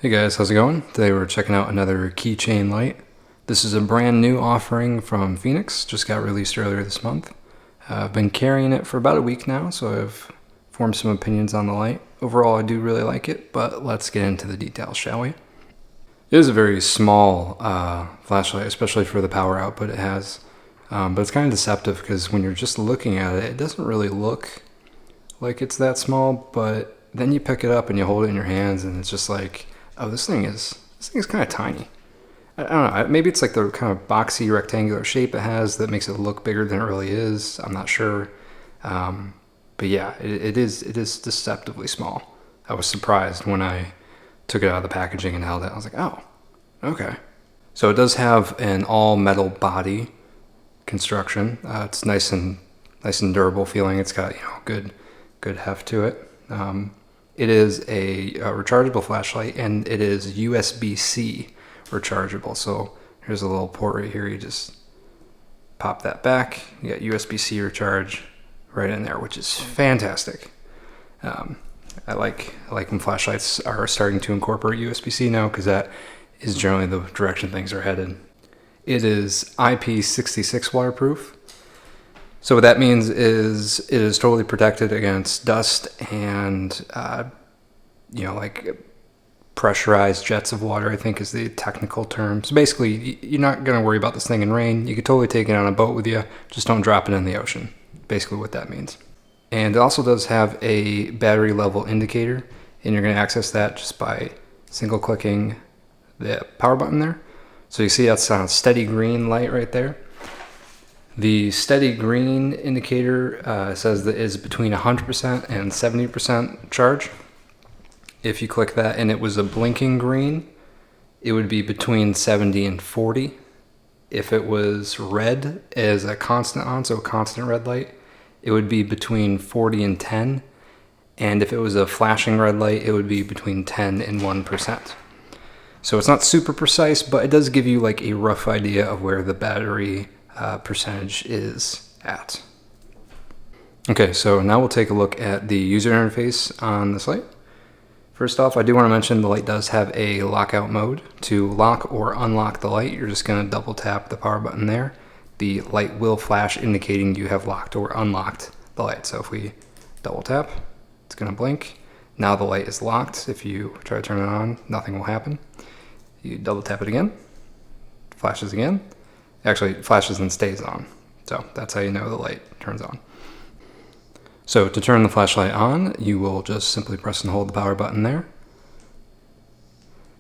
Hey guys, how's it going? Today we're checking out another keychain light. This is a brand new offering from Fenix, just got released earlier this month. I've been carrying it for about a week now, so I've formed some opinions on the light. Overall, I do really like it, but let's get into the details, shall we? It is a very small flashlight, especially for the power output it has, but it's kind of deceptive because when you're just looking at it, it doesn't really look like it's that small, but then you pick it up and you hold it in your hands and it's just like, oh, this thing is kind of tiny. I don't know, maybe it's like the kind of boxy rectangular shape it has that makes it look bigger than it really is. I'm not sure. But yeah, it is deceptively small. I was surprised when I took it out of the packaging and held it. I was like, oh, okay. So it does have an all metal body construction. It's nice and durable feeling. It's got, good heft to it. It is a rechargeable flashlight, and it is USB-C rechargeable. So here's a little port right here. You just pop that back. You got USB-C recharge right in there, which is fantastic. I like when flashlights are starting to incorporate USB-C now, because that is generally the direction things are headed. It is IP66 waterproof. So what that means is it is totally protected against dust and, like pressurized jets of water, I think is the technical term. So basically, you're not going to worry about this thing in rain. You could totally take it on a boat with you. Just don't drop it in the ocean. Basically what that means. And it also does have a battery level indicator, and you're going to access that just by single clicking the power button there. So you see that's on a steady green light right there. The steady green indicator says that it is between 100% and 70% charge. If you click that and it was a blinking green, it would be between 70 and 40. If it was red as a constant on, so a constant red light, it would be between 40 and 10. And if it was a flashing red light, it would be between 10 and 1%. So it's not super precise, but it does give you like a rough idea of where the battery percentage is at. Okay, so now we'll take a look at the user interface on this light. First off, I do want to mention the light does have a lockout mode. To lock or unlock the light, you're just going to double tap the power button there. The light will flash indicating you have locked or unlocked the light. So if we double tap, it's going to blink. Now the light is locked. If you try to turn it on, nothing will happen. You double tap it again, flashes again. Actually, it flashes and stays on. So that's how you know the light turns on. So to turn the flashlight on, you will just simply press and hold the power button there.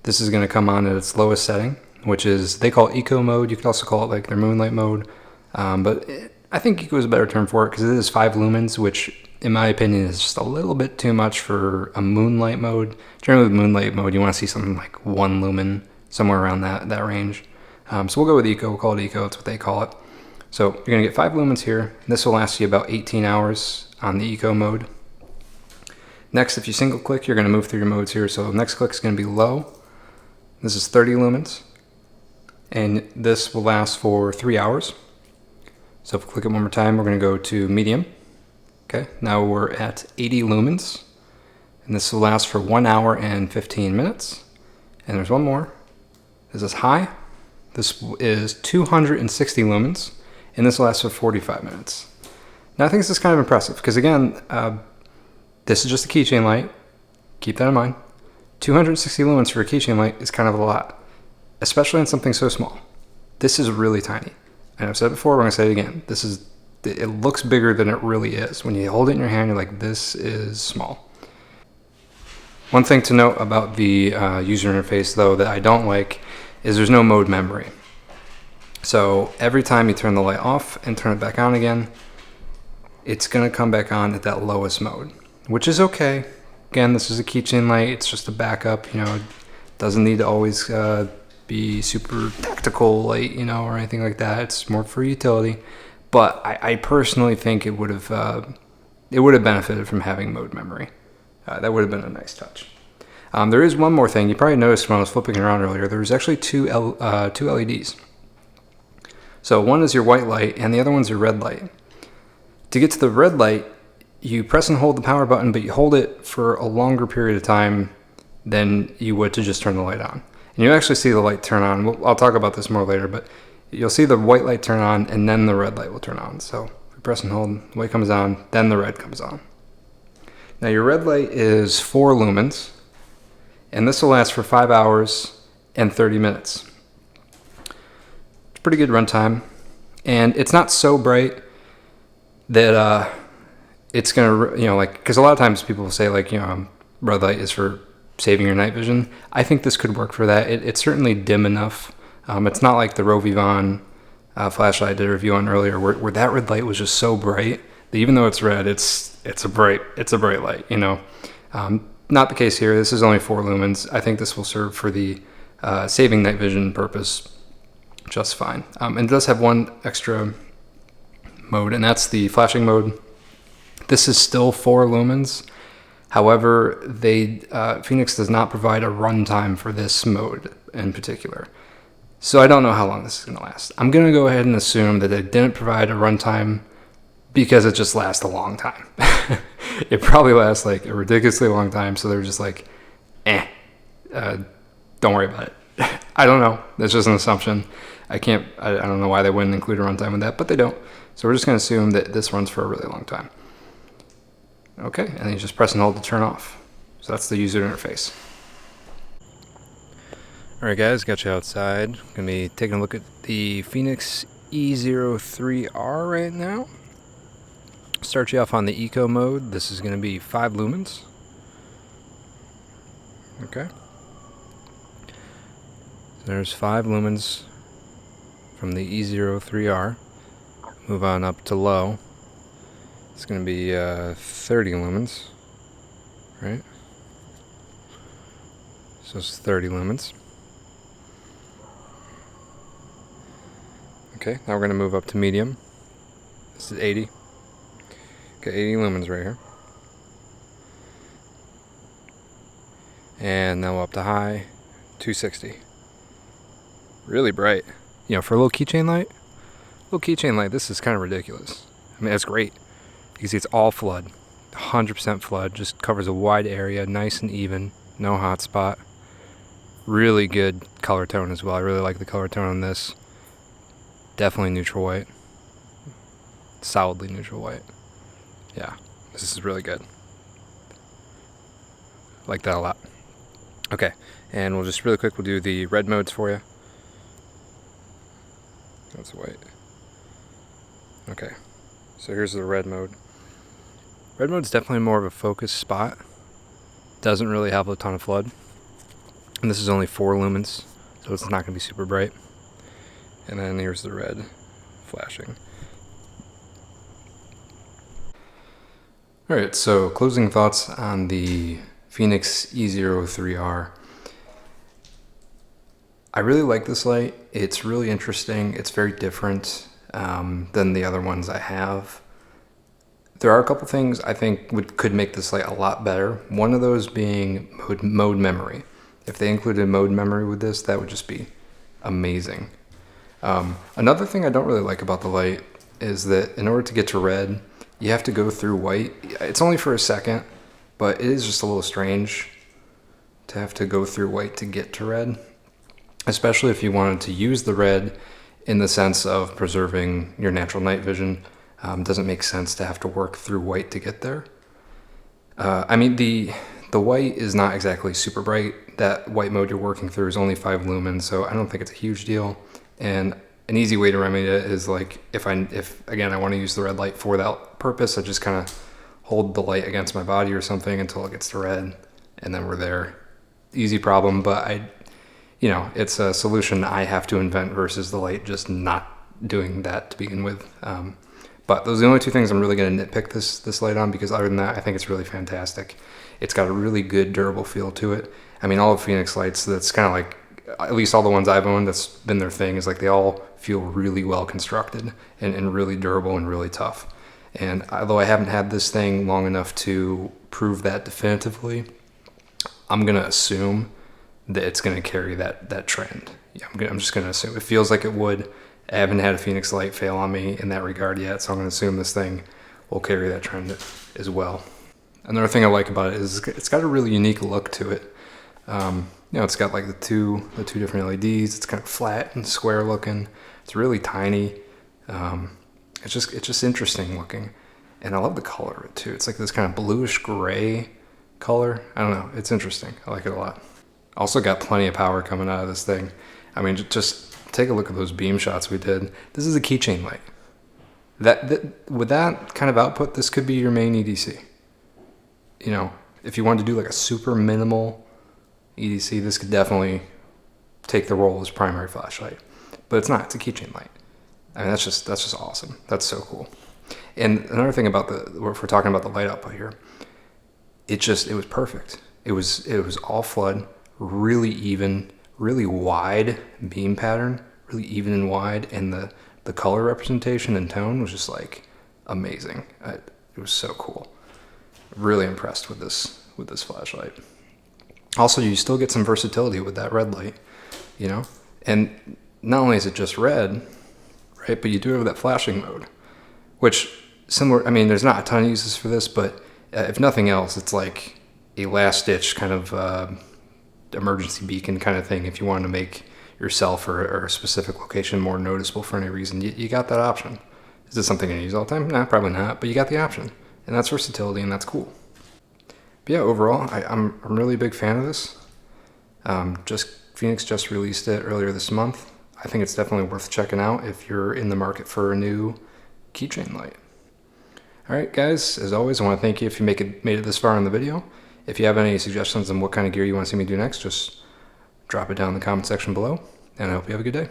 This is going to come on at its lowest setting, which is, they call it eco mode. You could also call it like their moonlight mode. I think eco is a better term for it because it is 5 lumens, which in my opinion is just a little bit too much for a moonlight mode. Generally with moonlight mode, you want to see something like 1 lumen, somewhere around that range. So we'll go with eco. We'll call it eco. It's what they call it. So you're going to get 5 lumens here. This will last you about 18 hours on the eco mode. Next, if you single click, you're going to move through your modes here. So the next click is going to be low. This is 30 lumens. And this will last for 3 hours. So if we click it one more time, we're going to go to medium. Okay, now we're at 80 lumens. And this will last for 1 hour and 15 minutes. And there's one more. This is high. This is 260 lumens, and this will last for 45 minutes. Now I think this is kind of impressive, because again, this is just a keychain light. Keep that in mind. 260 lumens for a keychain light is kind of a lot, especially on something so small. This is really tiny. And I've said it before, I'm going to say it again. It looks bigger than it really is. When you hold it in your hand, you're like, this is small. One thing to note about the user interface, though, that I don't like is there's no mode memory. So every time you turn the light off and turn it back on again, it's going to come back on at that lowest mode, which is okay. Again, this is a keychain light. It's just a backup, it doesn't need to always be super tactical light, or anything like that. It's more for utility. But I personally think it would have benefited from having mode memory. That would have been a nice touch. There is one more thing. You probably noticed when I was flipping around earlier, there's actually two LEDs. So one is your white light and the other one's your red light. To get to the red light, you press and hold the power button, but you hold it for a longer period of time than you would to just turn the light on. And you actually see the light turn on. I'll talk about this more later, but you'll see the white light turn on and then the red light will turn on. So if you press and hold, the white comes on, then the red comes on. Now your red light is 4 lumens, and this will last for 5 hours and 30 minutes. It's pretty good runtime, and it's not so bright that it's gonna, like, because a lot of times people will say, like, red light is for saving your night vision. I think this could work for that. It's certainly dim enough. It's not like the Rovivon flashlight I did a review on earlier, where that red light was just so bright that even though it's red, it's a bright light. Not the case here. This is only 4 lumens. I think this will serve for the saving night vision purpose just fine. And it does have one extra mode, and that's the flashing mode. This is still 4 lumens. However, Fenix does not provide a runtime for this mode in particular. So I don't know how long this is going to last. I'm going to go ahead and assume that they didn't provide a runtime because it just lasts a long time. It probably lasts like a ridiculously long time, so they're just like, don't worry about it. I don't know. That's just an assumption. I don't know why they wouldn't include a runtime with that, but they don't. So we're just going to assume that this runs for a really long time. Okay, and then you just press and hold to turn off. So that's the user interface. Alright guys, got you outside. Gonna be taking a look at the Fenix E03R right now. Start you off on the eco mode. This is gonna be 5 lumens. Okay. There's 5 lumens from the E03R. Move on up to low. It's going to be 30 lumens, right? So it's 30 lumens. Okay, now we're going to move up to medium. This is 80. Got 80 lumens right here. And now up to high, 260. Really bright. For a little keychain light, this is kind of ridiculous. I mean, that's great. You can see it's all flood, 100% flood, just covers a wide area, nice and even, no hot spot. Really good color tone as well. I really like the color tone on this. Definitely neutral white. Solidly neutral white. Yeah, this is really good. Like that a lot. Okay, and we'll just really quick, we'll do the red modes for you. That's white. Okay, so here's the red mode. Red mode's definitely more of a focus spot. Doesn't really have a ton of flood. And this is only 4 lumens, so it's not going to be super bright. And then here's the red flashing. Alright, so closing thoughts on the Fenix E03R. I really like this light. It's really interesting. It's very different than the other ones I have. There are a couple things I think could make this light a lot better. One of those being mode memory. If they included mode memory with this, that would just be amazing. Another thing I don't really like about the light is that in order to get to red, you have to go through white. It's only for a second, but it is just a little strange to have to go through white to get to red, especially if you wanted to use the red in the sense of preserving your natural night vision. Doesn't make sense to have to work through white to get there. I mean, the white is not exactly super bright. That white mode you're working through is only 5 lumens, so I don't think it's a huge deal. And an easy way to remedy it is, like, if again I want to use the red light for that purpose, I just kind of hold the light against my body or something until it gets to red, and then we're there. Easy problem, but it's a solution I have to invent versus the light just not doing that to begin with. But those are the only 2 things I'm really going to nitpick this light on, because other than that, I think it's really fantastic. It's got a really good durable feel to it. I mean, all of Fenix lights, that's kind of like, at least all the ones I've owned, that's been their thing, is like they all feel really well constructed and really durable and really tough. And although I haven't had this thing long enough to prove that definitively, I'm going to assume that it's going to carry that trend. Yeah, I'm just going to assume. It feels like it would. I haven't had a Fenix light fail on me in that regard yet, so I'm going to assume this thing will carry that trend as well. Another thing I like about it is it's got a really unique look to it. It's got like the two different LEDs. It's kind of flat and square looking. It's really tiny. It's just interesting looking, and I love the color of it too. It's like this kind of bluish gray color. I don't know. It's interesting. I like it a lot. Also got plenty of power coming out of this thing. I mean, just take a look at those beam shots we did. This is a keychain light. With that kind of output, this could be your main EDC. If you wanted to do like a super minimal EDC, this could definitely take the role as primary flashlight. But it's not. It's a keychain light. I mean, that's just awesome. That's so cool. And another thing about if we're talking about the light output here, it was perfect. It was all flood, really even, really wide beam pattern, really even and wide, and the color representation and tone was just like amazing. It was so cool. Really impressed with this flashlight. Also, you still get some versatility with that red light, and not only is it just red, right, but you do have that flashing mode, which similar. I mean, there's not a ton of uses for this, but if nothing else, it's like a last-ditch kind of emergency beacon kind of thing. If you want to make yourself or a specific location more noticeable for any reason, you got that option. Is this something I use all the time? No, probably not, but you got the option, and that's versatility, and that's cool. But yeah, overall, I'm really a big fan of this. Fenix just released it earlier this month. I think it's definitely worth checking out if you're in the market for a new keychain light. All right, guys, as always, I want to thank you if you made it this far in the video. If you have any suggestions on what kind of gear you want to see me do next, just drop it down in the comment section below, and I hope you have a good day.